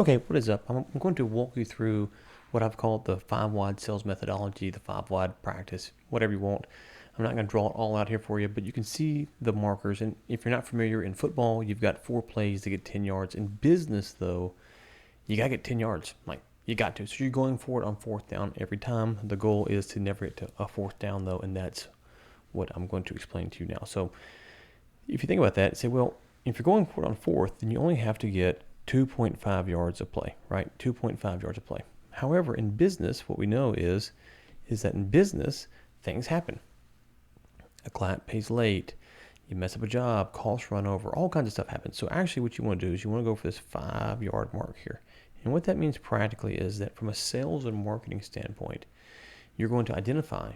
Okay, what is up? I'm going to walk you through what I've called the 5 wide sales methodology, the 5 wide practice, whatever you want. I'm not going to draw it all out here for you, but you can see the markers. And if you're not familiar, in football, you've got 4 plays to get 10 yards. In business, though, you got to get 10 yards. Like, you got to. So you're going for it on fourth down every time. The goal is to never get to a fourth down, though, and that's what I'm going to explain to you now. So if you think about that, say, well, if you're going for it on fourth, then you only have to get 2.5 yards a play, right? 2.5 yards a play. However, in business, what we know is that in business, things happen. A client pays late, you mess up a job, costs run over, all kinds of stuff happens. So actually what you want to do is you want to go for this 5 yard mark here. And what that means practically is that from a sales and marketing standpoint, you're going to identify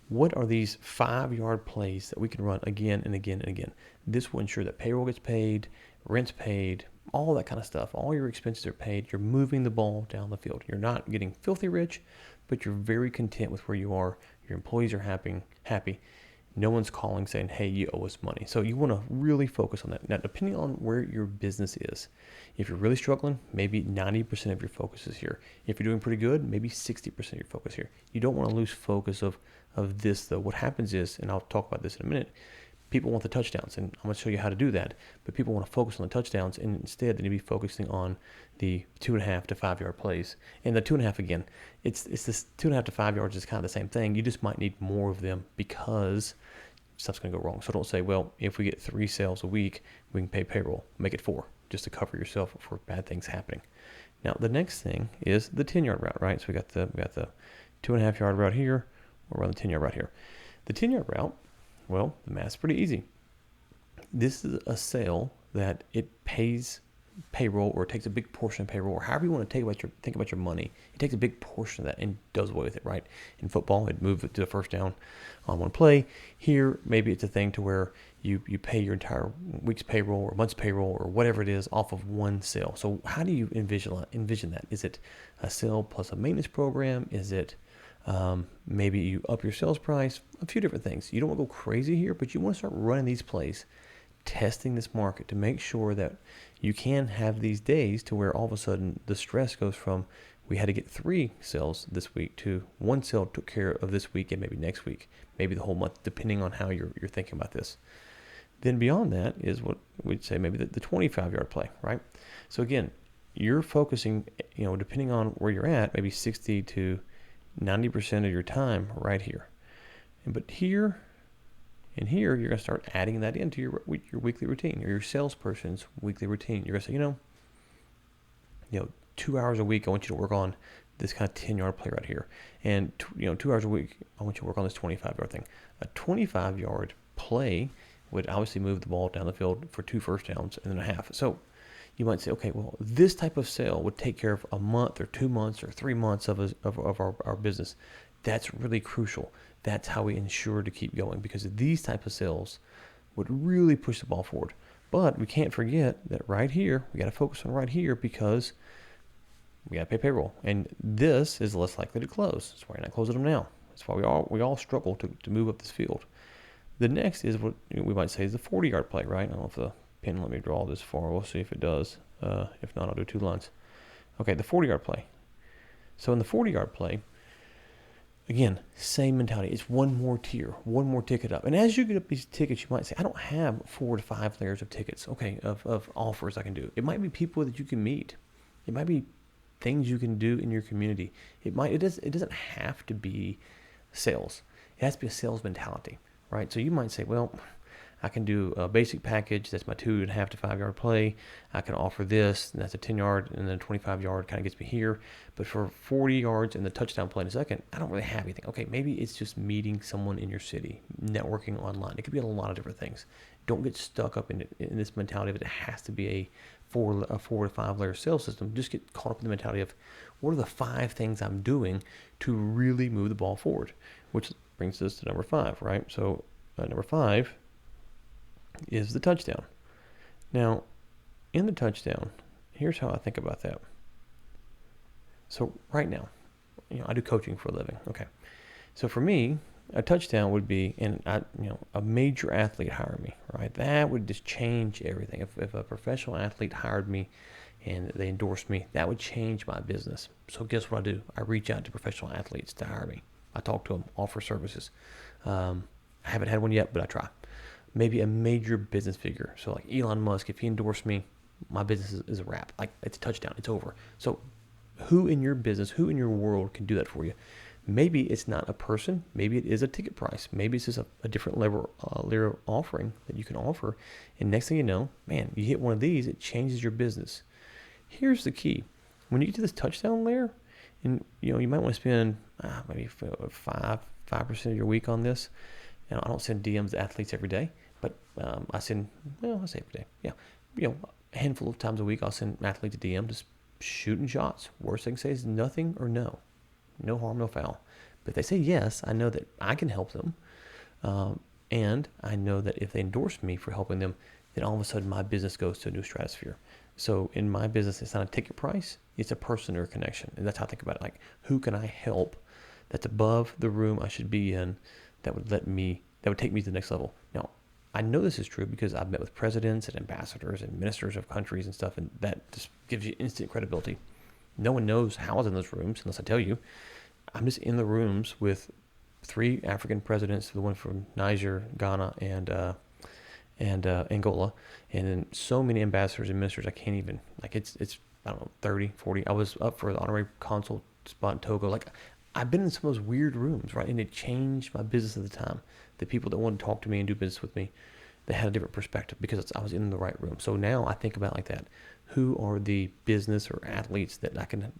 what are these 5 yard plays that we can run again and again and again. This will ensure that payroll gets paid, rent's paid, all that kind of stuff. All your expenses are paid. You're moving the ball down the field. You're not getting filthy rich, but you're very content with where you are. Your employees are happy. No one's calling saying, hey, you owe us money. So you want to really focus on that. Now, depending on where your business is, if you're really struggling, maybe 90% of your focus is here. If you're doing pretty good, maybe 60% of your focus here. You don't want to lose focus of this, though. What happens is, and I'll talk about this in a minute, people want the touchdowns, and I'm going to show you how to do that. But people want to focus on the touchdowns, and instead they need to be focusing on the 2.5 to 5 yard plays. And the 2.5, again, it's this 2.5 to 5 yards is kind of the same thing. You just might need more of them because stuff's going to go wrong. So don't say, well, if we get 3 sales a week, we can pay payroll. Make it 4, just to cover yourself for bad things happening. Now the next thing is the 10-yard route, right? So we got the 2.5 yard route here. We'll run the 10-yard route here. The 10-yard route, well, the math's pretty easy. This is a sale that it pays payroll, or it takes a big portion of payroll, or however you want to think about your money. It takes a big portion of that and does away with it, right? In football, it moves it to the first down on one play. Here, maybe it's a thing to where you pay your entire week's payroll or month's payroll or whatever it is off of one sale. So how do you envision that? Is it a sale plus a maintenance program? Is it maybe you up your sales price? A few different things. You don't want to go crazy here, but you want to start running these plays, testing this market to make sure that you can have these days to where all of a sudden the stress goes from we had to get 3 sales this week to 1 sale took care of this week and maybe next week, maybe the whole month, depending on how you're thinking about this. Then beyond that is what we'd say maybe the 25 yard play, right? So again, you're focusing, depending on where you're at, maybe 60 to 90% of your time right here. But here and here, you're going to start adding that into your weekly routine, or your salesperson's weekly routine. You're going to say, 2 hours a week, I want you to work on this kind of 10-yard play right here. And, 2 hours a week, I want you to work on this 25-yard thing. A 25-yard play would obviously move the ball down the field for 2 first downs and then a half. So you might say, okay, well, this type of sale would take care of a month or 2 months or 3 months of our business. That's really crucial. That's how we ensure to keep going, because these type of sales would really push the ball forward. But we can't forget that right here, we got to focus on right here, because we got to pay payroll. And this is less likely to close. That's why you're not closing them now. That's why we all struggle to move up this field. The next is what we might say is the 40-yard play, right? I don't know if the pen let me draw this far. We'll see if it does. If not, I'll do 2 lines. Okay, the 40-yard play. So in the 40-yard play, again, same mentality. It's one more tier, one more ticket up. And as you get up these tickets, you might say, I don't have 4 to 5 layers of tickets, of offers I can do. It might be people that you can meet. It might be things you can do in your community. It doesn't have to be sales. It has to be a sales mentality, right? So you might say, well, I can do a basic package. That's my 2.5 to 5 yard play. I can offer this, and that's a 10 yard, and then a 25 yard kind of gets me here. But for 40 yards and the touchdown play in a second, I don't really have anything. Okay, maybe it's just meeting someone in your city, networking online. It could be a lot of different things. Don't get stuck up in this mentality of it has to be a 4 to 5 layer sales system. Just get caught up in the mentality of what are the 5 things I'm doing to really move the ball forward, which brings us to number 5, right? So number 5 is the touchdown. Now, in the touchdown, here's how I think about that. So right now, I do coaching for a living. Okay. So for me, a touchdown would be, a major athlete hired me, right? That would just change everything. If a professional athlete hired me and they endorse me, that would change my business. So guess what I do? I reach out to professional athletes to hire me. I talk to them, offer services. I haven't had one yet, but I try. Maybe a major business figure. So like Elon Musk, if he endorsed me, my business is a wrap. Like it's a touchdown. It's over. So who in your business, who in your world can do that for you? Maybe it's not a person. Maybe it is a ticket price. Maybe it's just a different level layer offering that you can offer. And next thing you know, man, you hit one of these, it changes your business. Here's the key: when you get to this touchdown layer, and you might want to spend maybe 5% of your week on this. And I don't send DMs to athletes every day, but I say every day. Yeah, a handful of times a week I'll send an athlete a DM, just shooting shots. Worst they can say is nothing or no. No harm, no foul. But if they say yes, I know that I can help them. And I know that if they endorse me for helping them, then all of a sudden my business goes to a new stratosphere. So in my business, it's not a ticket price, it's a person or a connection. And that's how I think about it. Like, who can I help that's above the room I should be in that would take me to the next level? Now, I know this is true because I've met with presidents and ambassadors and ministers of countries and stuff, and that just gives you instant credibility. No one knows how I was in those rooms unless I tell you. I'm just in the rooms with 3 African presidents, the one from Niger, Ghana, and Angola, and then so many ambassadors and ministers. I can't even, like, it's I don't know, 30, 40. I was up for the honorary consul spot in Togo. Like, I've been in some of those weird rooms, right? And it changed my business at the time. The people that wanted to talk to me and do business with me, they had a different perspective because I was in the right room. So now I think about it like that. Who are the business or athletes that I can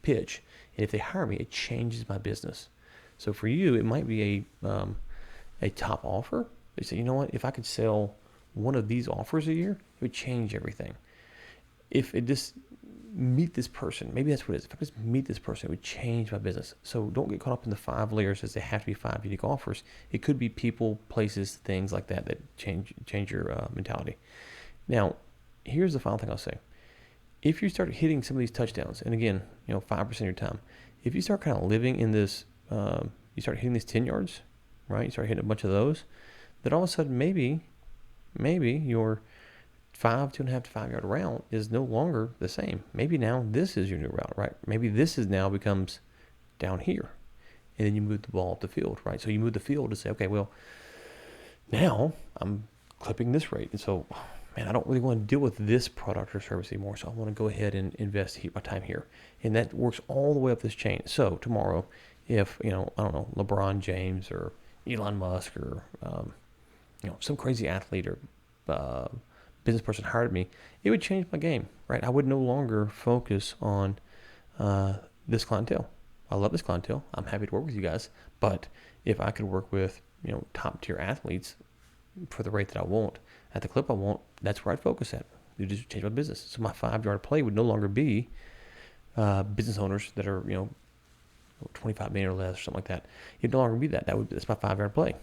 pitch? And if they hire me, it changes my business. So for you, it might be a top offer. They say, you know what? If I could sell one of these offers a year, it would change everything. If it just meet this person, maybe that's what it is. If I could just meet this person, it would change my business. So don't get caught up in the 5 layers as they have to be 5 unique offers. It could be people, places, things like that change your mentality. Now, here's the final thing I'll say. If you start hitting some of these touchdowns, and again, 5% of your time, if you start kind of living in this, you start hitting these 10 yards, right? You start hitting a bunch of those, then all of a sudden maybe your 2.5 to 5 yard route is no longer the same. Maybe now this is your new route, right? Maybe this is now becomes down here, and then you move the ball up the field, right? So you move the field to say, okay, well, now I'm clipping this rate, and so, man, I don't really want to deal with this product or service anymore, so I want to go ahead and invest my time here. And that works all the way up this chain. So tomorrow, if, I don't know, LeBron James or Elon Musk or, some crazy athlete or business person hired me, it would change my game, right? I would no longer focus on this clientele. I love this clientele. I'm happy to work with you guys. But if I could work with, top tier athletes for the rate that I want, at the clip I want, that's where I'd focus at. You just change my business. So my 5 yard play would no longer be business owners that are, 25 million or less or something like that. It'd no longer be that. That's my 5 yard play.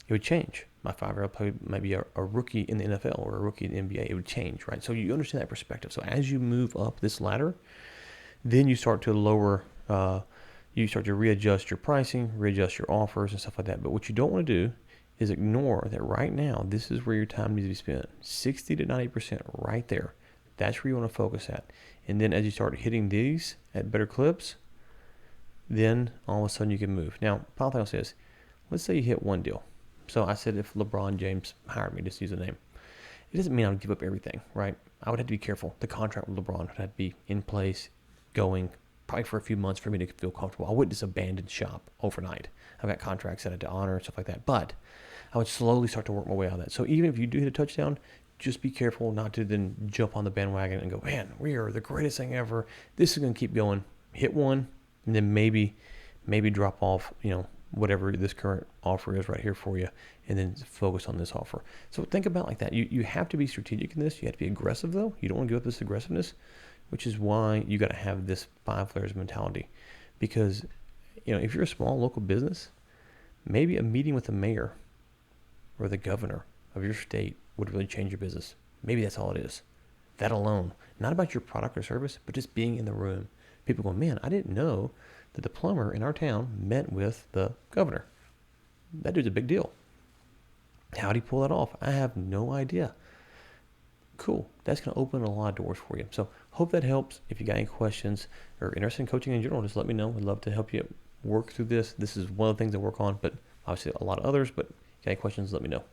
It would change. My 5 yard play might be a rookie in the NFL or a rookie in the NBA. It would change, right? So you understand that perspective. So as you move up this ladder, then you start to lower, you start to readjust your pricing, readjust your offers and stuff like that. But what you don't want to do is ignore that right now, this is where your time needs to be spent. 60 to 90% right there. That's where you want to focus at. And then as you start hitting these at better clips, then all of a sudden you can move. Now, final thing I'll say is, let's say you hit one deal. So I said if LeBron James hired me, just use the name. It doesn't mean I would give up everything, right? I would have to be careful. The contract with LeBron would have to be in place, going probably for a few months for me to feel comfortable. I wouldn't just abandon shop overnight. I've got contracts that I had to honor and stuff like that. But I would slowly start to work my way out of that. So even if you do hit a touchdown, just be careful not to then jump on the bandwagon and go, man, we are the greatest thing ever. This is going to keep going. Hit one, and then maybe drop off, whatever this current offer is right here for you, and then focus on this offer. So think about it like that. You have to be strategic in this. You have to be aggressive, though. You don't want to give up this aggressiveness, which is why you got to have this 5 layers mentality. Because, if you're a small local business, maybe a meeting with the mayor or the governor of your state would really change your business. Maybe that's all it is. That alone, not about your product or service, but just being in the room. People go, man, I didn't know that the plumber in our town met with the governor. That dude's a big deal. How did he pull that off? I have no idea. Cool. That's going to open a lot of doors for you. So hope that helps. If you got any questions or interested in coaching in general, just let me know. I'd love to help you work through this. This is one of the things I work on, but obviously a lot of others. But if you got any questions, let me know.